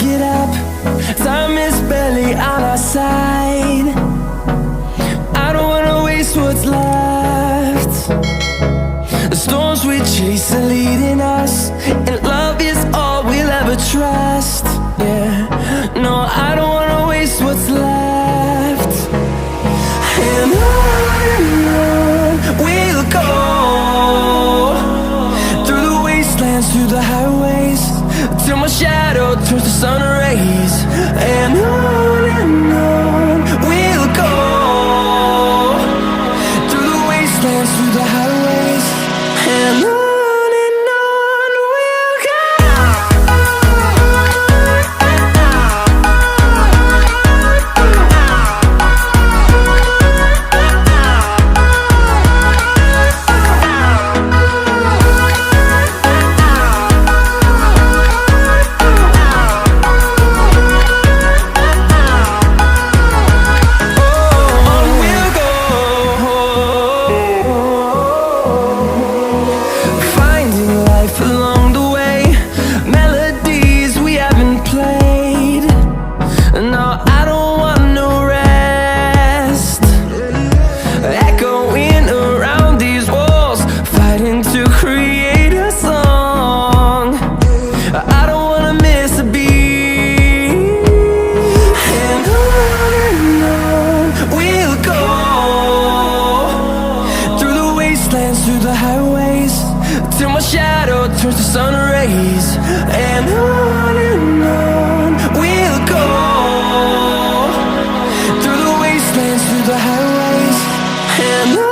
get up. Time is barely on our side. I don't wanna waste what's left. The storms we chase are leading us, and love is all we'll ever trust. Yeah, no, I don't wanna waste what's left. And on we'll go, through the wastelands, through the highways, till my shadow turns to sun rays. And on we'll go, through the wastelands, through the highways, and on. Through the highways, till my shadow turns to sun rays. And on we'll go, through the wastelands, through the highways, and on.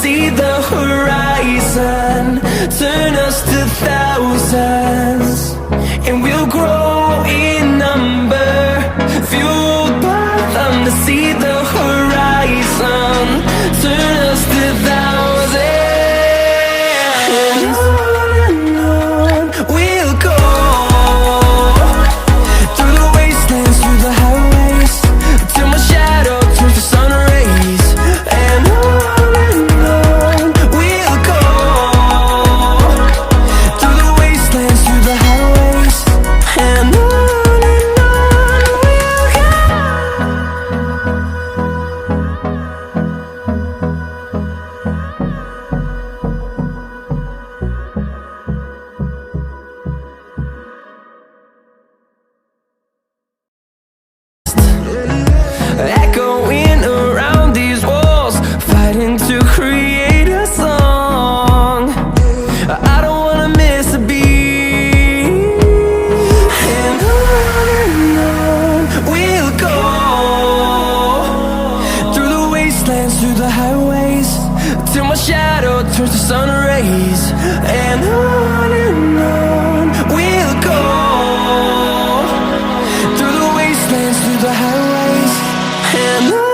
See the horizon turn us to thousands, and we'll grow in number, fueled by them. To see the horizon turn us to thousands, and on we'll go, through the wastelands, through the highways, till my shadow turns to sun rays. And on echoing around these walls, fighting to create a song. I don't wanna miss a beat. And on we'll go, through the wastelands, through the highways, till my shadow turns to sun rays. And on we'll go, through the wastelands, through the highways, and on.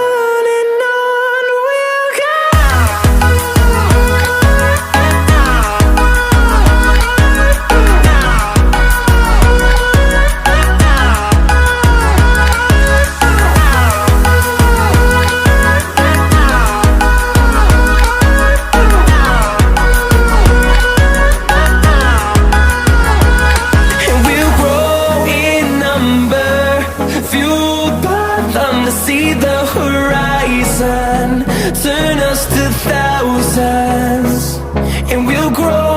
See the horizon turn us to thousands, and we'll grow